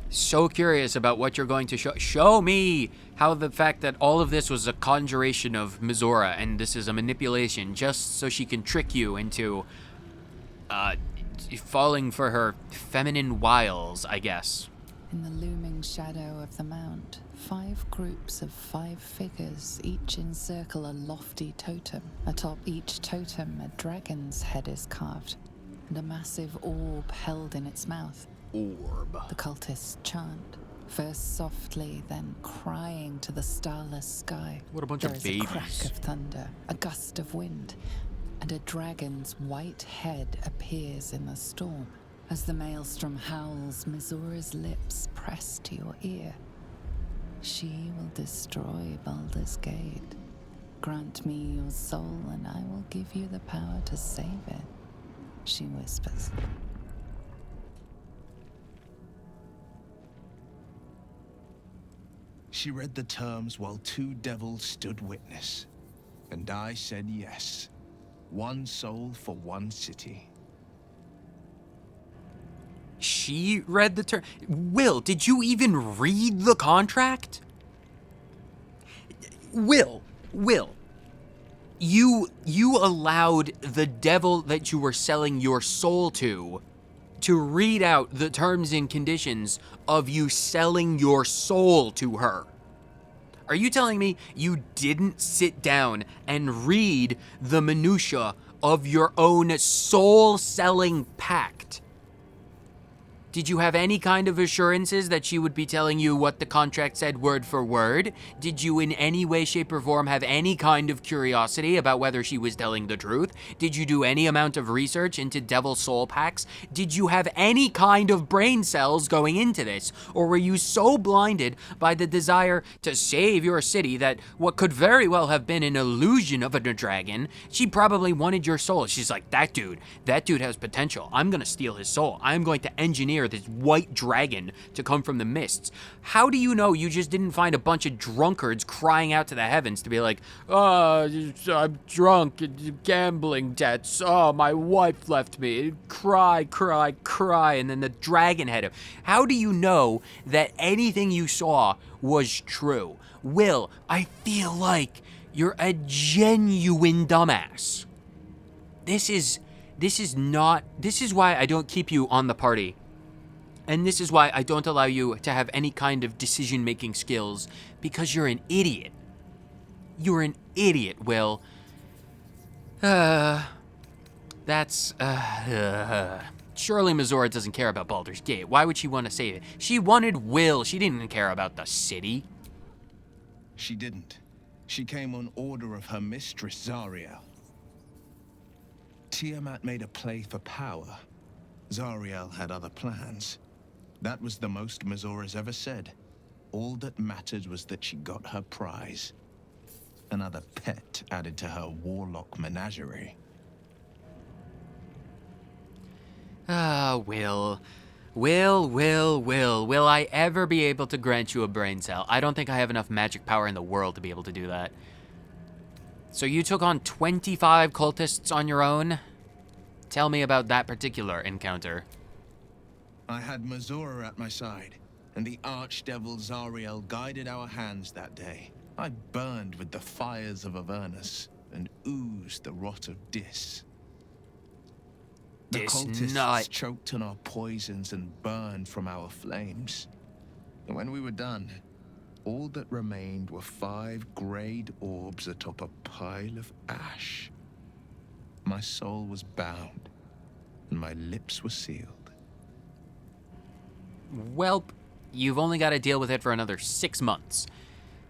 So curious about what you're going to show me how the fact that all of this was a conjuration of Mizora and this is a manipulation just so she can trick you into falling for her feminine wiles, I guess. In the looming shadow of the mount, 5 groups of 5 figures each encircle a lofty totem. Atop each totem, a dragon's head is carved, and a massive orb held in its mouth. Orb. The cultists chant, first softly, then crying to the starless sky. What a bunch there of is babies. A crack of thunder, a gust of wind, and a dragon's white head appears in the storm. As the maelstrom howls, Mizora's lips press to your ear. She will destroy Baldur's Gate. Grant me your soul, and I will give you the power to save it, she whispers. She read the terms while 2 devils stood witness, and I said yes. 1 soul for 1 city. She read the term. Will, did you even read the contract? Will, you allowed the devil that you were selling your soul to read out the terms and conditions of you selling your soul to her. Are you telling me you didn't sit down and read the minutia of your own soul-selling pact? Did you have any kind of assurances that she would be telling you what the contract said word for word? Did you in any way, shape, or form have any kind of curiosity about whether she was telling the truth? Did you do any amount of research into devil soul packs? Did you have any kind of brain cells going into this? Or were you so blinded by the desire to save your city that what could very well have been an illusion of a dragon, she probably wanted your soul. She's like, that dude has potential. I'm gonna steal his soul. I'm going to engineer this white dragon to come from the mists. How do you know you just didn't find a bunch of drunkards crying out to the heavens to be like, oh, I'm drunk, gambling debts, oh, my wife left me, cry, cry, cry, and then the dragon head. How do you know that anything you saw was true? Will, I feel like you're a genuine dumbass. This is why I don't keep you on the party. And this is why I don't allow you to have any kind of decision-making skills, because you're an idiot. You're an idiot, Will. Surely Mizora doesn't care about Baldur's Gate. Why would she want to save it? She wanted Will. She didn't care about the city. She didn't. She came on order of her mistress, Zariel. Tiamat made a play for power. Zariel had other plans. That was the most Mizora's ever said. All that mattered was that she got her prize. Another pet added to her warlock menagerie. Will I ever be able to grant you a brain cell? I don't think I have enough magic power in the world to be able to do that. So you took on 25 cultists on your own? Tell me about that particular encounter. I had Mizora at my side, and the archdevil Zariel guided our hands that day. I burned with the fires of Avernus, and oozed the rot of Dis. The cultists choked on our poisons and burned from our flames. And when we were done, all that remained were 5 grayed orbs atop a pile of ash. My soul was bound, and my lips were sealed. Welp, you've only got to deal with it for another 6 months.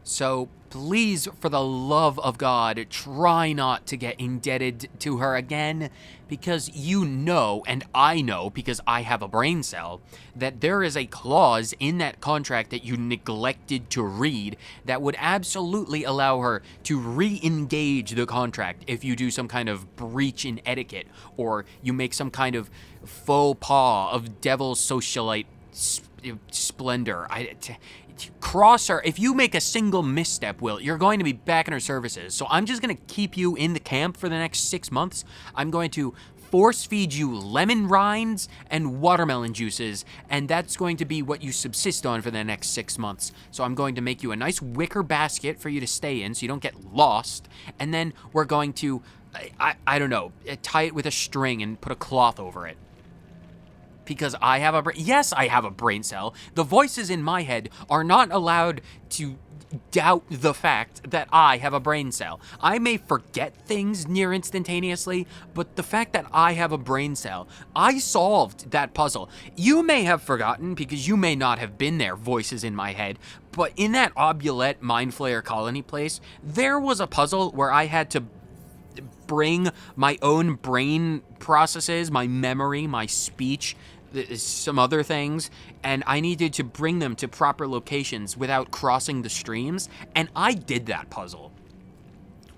So please, for the love of God, try not to get indebted to her again, because you know, and I know because I have a brain cell, that there is a clause in that contract that you neglected to read that would absolutely allow her to re-engage the contract if you do some kind of breach in etiquette, or you make some kind of faux pas of devil socialite splendor. Cross her. If you make a single misstep, Will, you're going to be back in her services. So I'm just going to keep you in the camp for the next 6 months. I'm going to force feed you lemon rinds and watermelon juices, and that's going to be what you subsist on for the next 6 months. So I'm going to make you a nice wicker basket for you to stay in so you don't get lost, and then we're going to, I don't know, tie it with a string and put a cloth over it. Because I have yes, I have a brain cell. The voices in my head are not allowed to doubt the fact that I have a brain cell. I may forget things near instantaneously, but the fact that I have a brain cell, I solved that puzzle. You may have forgotten because you may not have been there, voices in my head, but in that Obulette Mind Flayer colony place, there was a puzzle where I had to bring my own brain processes, my memory, my speech, some other things, and I needed to bring them to proper locations without crossing the streams, and I did that puzzle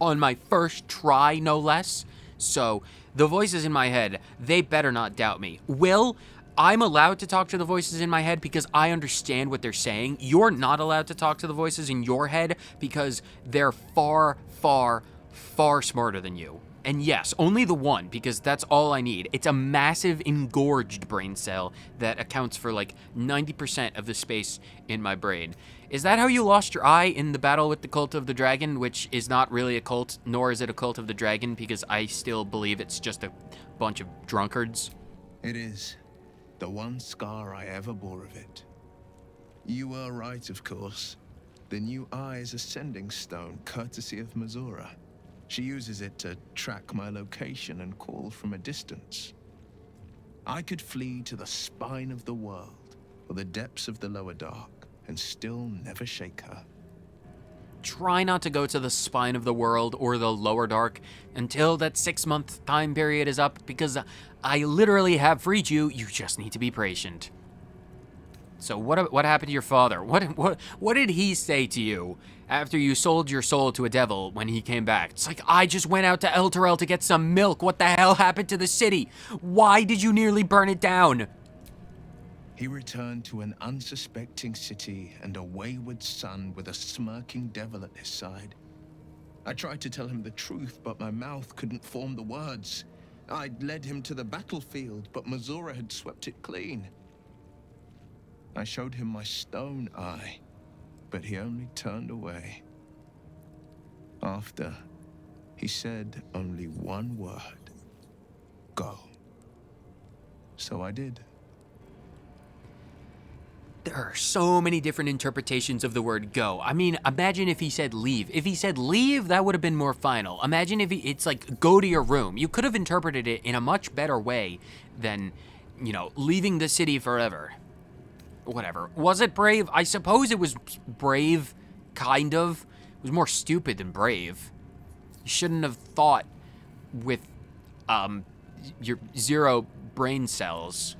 on my first try, no less. So the voices in my head, they better not doubt me. Will, I'm allowed to talk to the voices in my head because I understand what they're saying. You're not allowed to talk to the voices in your head because they're far, far, far smarter than you. And yes, only the one, because that's all I need. It's a massive engorged brain cell that accounts for like 90% of the space in my brain. Is that how you lost your eye in the battle with the Cult of the Dragon, which is not really a cult, nor is it a Cult of the Dragon, because I still believe it's just a bunch of drunkards? It is. The one scar I ever bore of it. You were right, of course. The new eye is a sending stone, courtesy of Mazura. She uses it to track my location and call from a distance. I could flee to the spine of the world, or the depths of the lower dark, and still never shake her. Try not to go to the spine of the world or the lower dark until that 6-month time period is up, because I literally have freed you. You just need to be patient. So what happened to your father? What did he say to you after you sold your soul to a devil when he came back? It's like, I just went out to El Terrell to get some milk. What the hell happened to the city? Why did you nearly burn it down? He returned to an unsuspecting city and a wayward son with a smirking devil at his side. I tried to tell him the truth, but my mouth couldn't form the words. I'd led him to the battlefield, but Mazura had swept it clean. I showed him my stone eye, but he only turned away. After, he said only one word: go. So I did. There are so many different interpretations of the word go. I mean, imagine if he said leave. If he said leave, that would have been more final. Imagine if it's like go to your room. You could have interpreted it in a much better way than, you know, leaving the city forever. Whatever. Was it brave? I suppose it was brave, kind of. It was more stupid than brave. You shouldn't have thought with your 0 brain cells.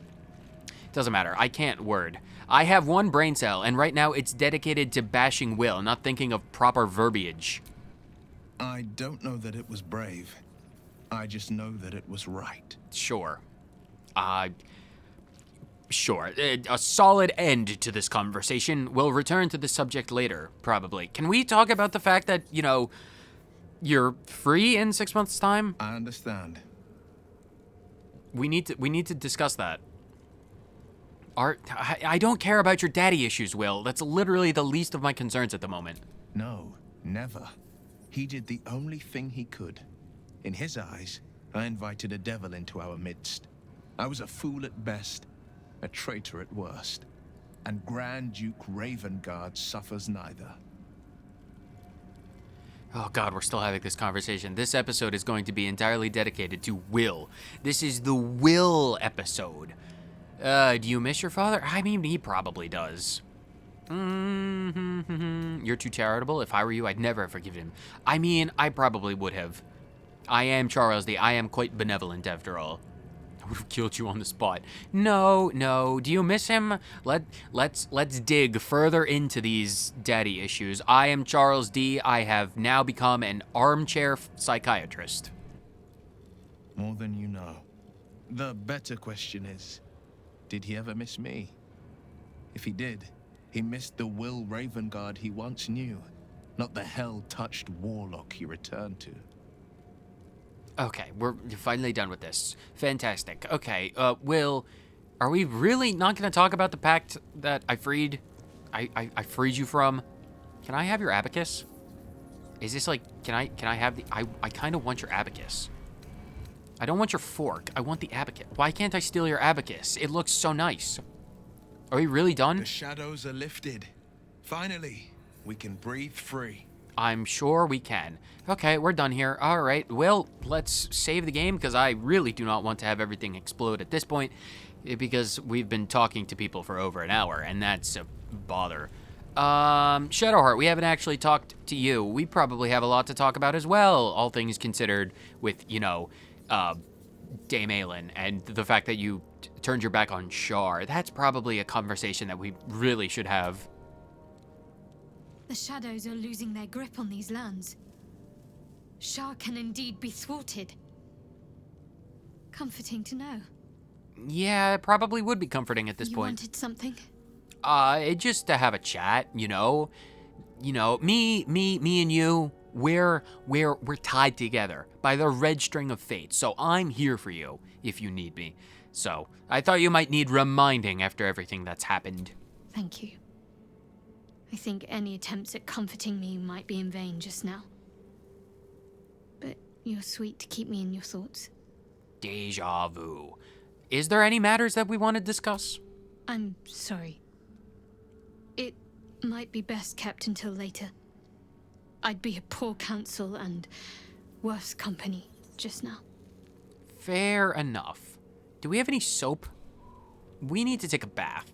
Doesn't matter. I can't word. I have 1 brain cell, and right now it's dedicated to bashing Will, not thinking of proper verbiage. I don't know that it was brave. I just know that it was right. Sure. Sure. A solid end to this conversation. We'll return to the subject later, probably. Can we talk about the fact that, you know, you're free in 6 months' time? I understand. We need to discuss that. I don't care about your daddy issues, Will. That's literally the least of my concerns at the moment. No, never. He did the only thing he could. In his eyes, I invited a devil into our midst. I was a fool at best, a traitor at worst, and Grand Duke Ravengard suffers neither. Oh God, we're still having this conversation. This episode is going to be entirely dedicated to Will. This is the Will episode. Do you miss your father? I mean, he probably does. You're too charitable. If I were you, I'd never have forgiven him. I mean, I probably would have. I am Charles D. I am quite benevolent after all. I would have killed you on the spot. No. Do you miss him? Let's dig further into these daddy issues. I am Charles D. I have now become an armchair psychiatrist. More than you know. The better question is, did he ever miss me? If he did, he missed the Will Ravengard he once knew, not the hell-touched warlock he returned to. Okay, we're finally done with this. Fantastic. Okay, Will, are we really not going to talk about the pact that I freed? I freed you from? Can I have your abacus? Is this like, can I have the, I kind of want your abacus. I don't want your fork. I want the abacus. Why can't I steal your abacus? It looks so nice. Are we really done? The shadows are lifted. Finally, we can breathe free. I'm sure we can. Okay, we're done here. All right, well, let's save the game because I really do not want to have everything explode at this point because we've been talking to people for over an hour, and that's a bother. Shadowheart, we haven't actually talked to you. We probably have a lot to talk about as well, all things considered, with, you know, Dame Aelin and the fact that you turned your back on Shar. That's probably a conversation that we really should have. The shadows are losing their grip on these lands. Shar can indeed be thwarted. Comforting to know. Yeah, it probably would be comforting at this point. You wanted something? Just to have a chat, you know. You know, me and you, we're tied together by the red string of fate. So I'm here for you if you need me. So I thought you might need reminding after everything that's happened. Thank you. I think any attempts at comforting me might be in vain just now. But you're sweet to keep me in your thoughts. Deja vu. Is there any matters that we want to discuss? I'm sorry. It might be best kept until later. I'd be a poor counsel and worse company just now. Fair enough. Do we have any soap? We need to take a bath.